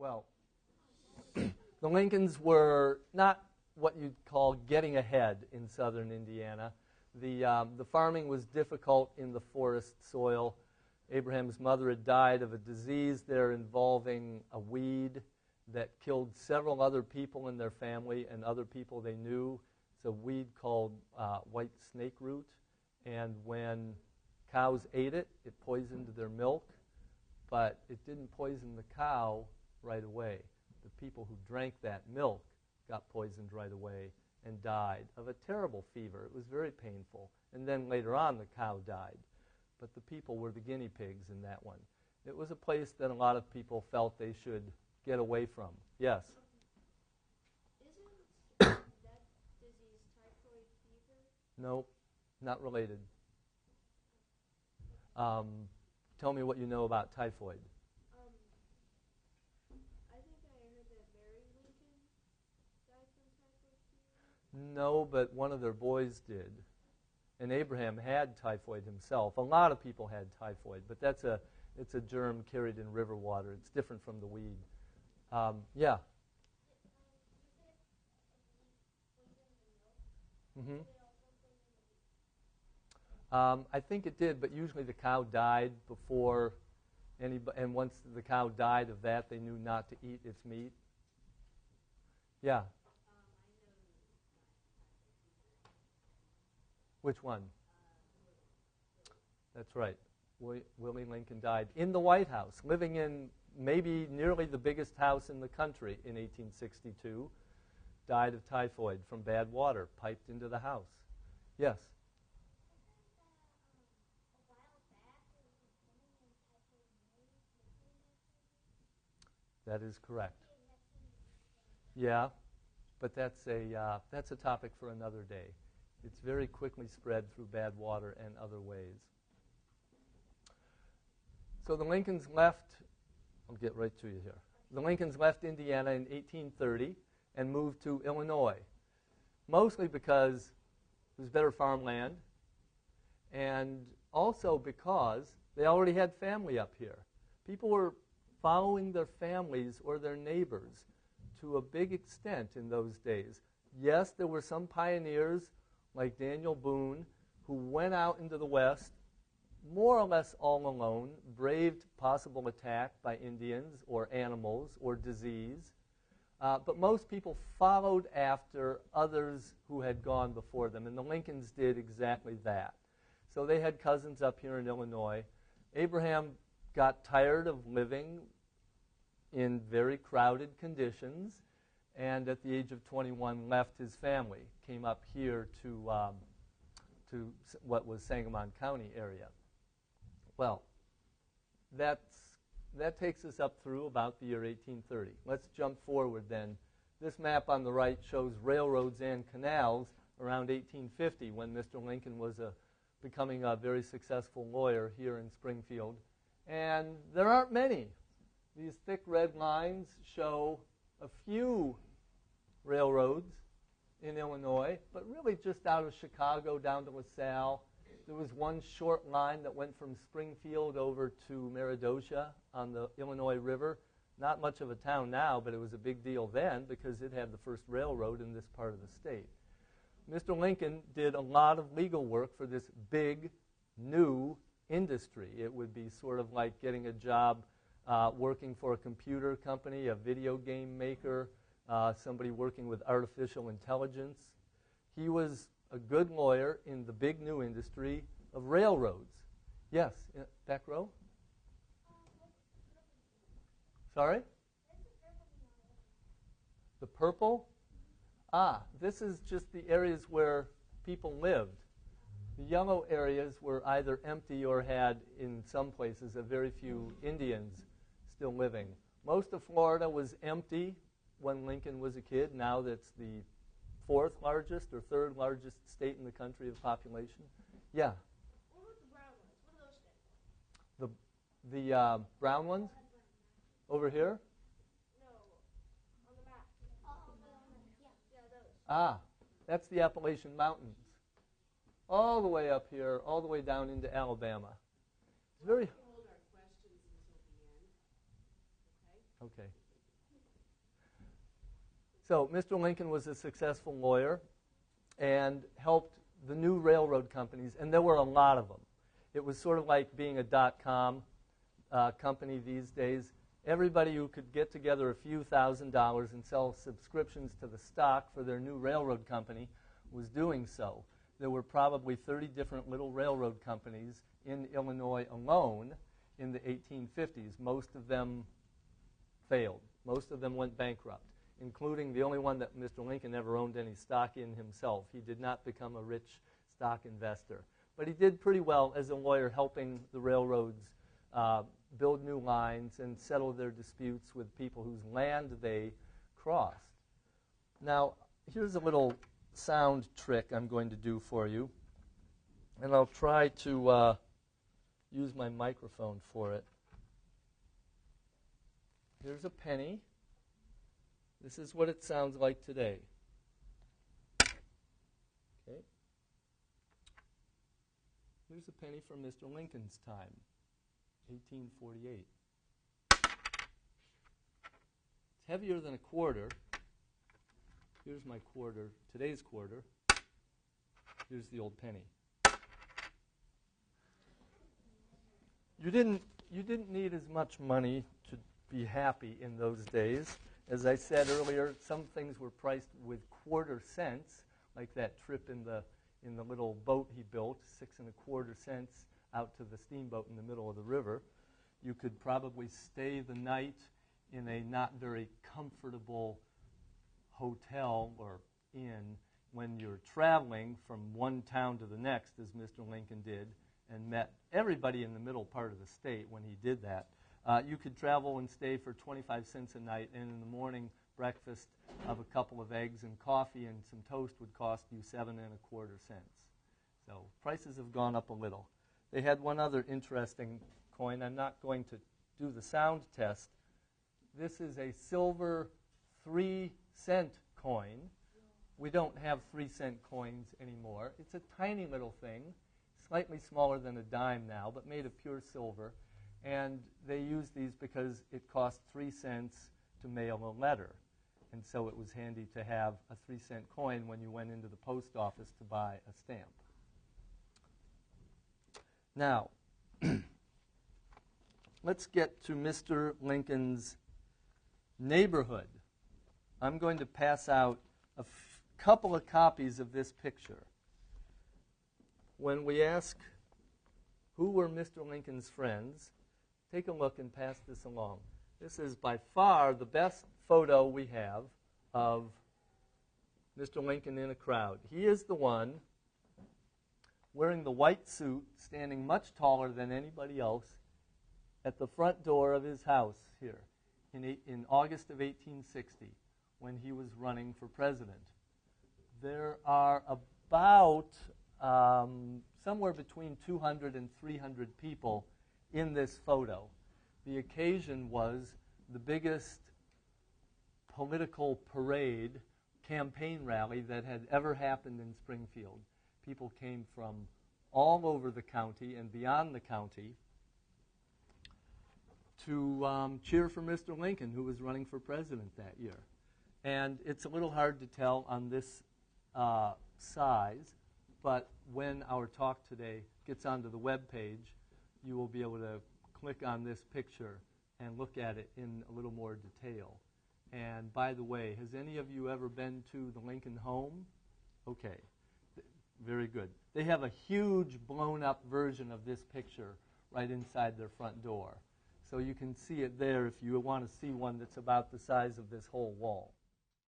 Well, the Lincolns were not what you'd call getting ahead in southern Indiana. The farming was difficult in the forest soil. Abraham's mother had died of a disease there involving a weed that killed several other people in their family and other people they knew. It's a weed called white snake root, and when cows ate it, it poisoned their milk, but it didn't poison the cow right away. The people who drank that milk got poisoned right away and died of a terrible fever. It was very painful. And then later on, the cow died. But the people were the guinea pigs in that one. It was a place that a lot of people felt they should get away from. Yes? Isn't that disease typhoid fever? No, not related. Tell me what you know about typhoid. I think I heard that Mary Lincoln died from typhoid fever. No, but one of their boys did. And Abraham had typhoid himself. A lot of people had typhoid, but it's a germ carried in river water. It's different from the weed. Yeah. Mm-hmm. I think it did, but usually the cow died before anybody, and once the cow died of that, they knew not to eat its meat. Yeah. Which one? That's right. Willie Lincoln died in the White House, living in maybe nearly the biggest house in the country in 1862. Died of typhoid from bad water piped into the house. Yes? That is correct. Yeah, but that's a topic for another day. It's very quickly spread through bad water and other ways. So the Lincolns left, I'll get right to you here. The Lincolns left Indiana in 1830 and moved to Illinois, mostly because it was better farmland, and also because they already had family up here. People were following their families or their neighbors to a big extent in those days. Yes, there were some pioneers like Daniel Boone who went out into the West more or less all alone, braved possible attack by Indians or animals or disease. But most people followed after others who had gone before them, and the Lincolns did exactly that. So they had cousins up here in Illinois. Abraham got tired of living in very crowded conditions, and at the age of 21 left his family, came up here to what was Sangamon County area. Well, that takes us up through about the year 1830. Let's jump forward then. This map on the right shows railroads and canals around 1850 when Mr. Lincoln was becoming a very successful lawyer here in Springfield. And there aren't many. These thick red lines show a few railroads in Illinois, but really just out of Chicago down to LaSalle. There was one short line that went from Springfield over to Meredosia on the Illinois River. Not much of a town now, but it was a big deal then because it had the first railroad in this part of the state. Mr. Lincoln did a lot of legal work for this big, new industry. It would be sort of like getting a job working for a computer company, a video game maker, somebody working with artificial intelligence. He was a good lawyer in the big new industry of railroads. Yes, back row? Sorry? The purple? This is just the areas where people lived. The yellow areas were either empty or had, in some places, a very few Indians still living. Most of Florida was empty when Lincoln was a kid. Now that's the fourth largest or third largest state in the country of population. Yeah? What were the brown ones? What are those things? The brown ones? Over here? No, on the map. Yeah, those. That's the Appalachian Mountains. All the way up here, all the way down into Alabama. It's very... Hold our questions until the end. Okay? Okay. So Mr. Lincoln was a successful lawyer and helped the new railroad companies, and there were a lot of them. It was sort of like being a dot-com company these days. Everybody who could get together a few $1,000s and sell subscriptions to the stock for their new railroad company was doing so. There were probably 30 different little railroad companies in Illinois alone in the 1850s. Most of them failed. Most of them went bankrupt, including the only one that Mr. Lincoln ever owned any stock in himself. He did not become a rich stock investor. But he did pretty well as a lawyer helping the railroads build new lines and settle their disputes with people whose land they crossed. Now, here's a little sound trick I'm going to do for you. And I'll try to use my microphone for it. Here's a penny. This is what it sounds like today. Okay. Here's a penny from Mr. Lincoln's time, 1848. It's heavier than a quarter. Here's my quarter, today's quarter. Here's the old penny. You didn't need as much money to be happy in those days. As I said earlier, some things were priced with quarter cents, like that trip in the little boat he built, 6 1/4 cents out to the steamboat in the middle of the river. You could probably stay the night in a not very comfortable hotel or inn when you're traveling from one town to the next, as Mr. Lincoln did, and met everybody in the middle part of the state when he did that. You could travel and stay for 25 cents a night, and in the morning, breakfast of a couple of eggs and coffee and some toast would cost you 7 1/4 cents. So prices have gone up a little. They had one other interesting coin. I'm not going to do the sound test. This is a silver 3-cent coin. We don't have 3-cent coins anymore. It's a tiny little thing, slightly smaller than a dime now, but made of pure silver. And they used these because it cost 3 cents to mail a letter. And so it was handy to have a 3-cent coin when you went into the post office to buy a stamp. Now, let's get to Mr. Lincoln's neighborhood. I'm going to pass out a couple of copies of this picture. When we ask who were Mr. Lincoln's friends, take a look and pass this along. This is by far the best photo we have of Mr. Lincoln in a crowd. He is the one wearing the white suit, standing much taller than anybody else at the front door of his house here in August of 1860 when he was running for president. There are about somewhere between 200 and 300 people in this photo. The occasion was the biggest political parade, campaign rally that had ever happened in Springfield. People came from all over the county and beyond the county to cheer for Mr. Lincoln, who was running for president that year. And it's a little hard to tell on this size, but when our talk today gets onto the web page, you will be able to click on this picture and look at it in a little more detail. And by the way, has any of you ever been to the Lincoln home? Okay, very good. They have a huge blown-up version of this picture right inside their front door. So you can see it there if you want to see one that's about the size of this whole wall.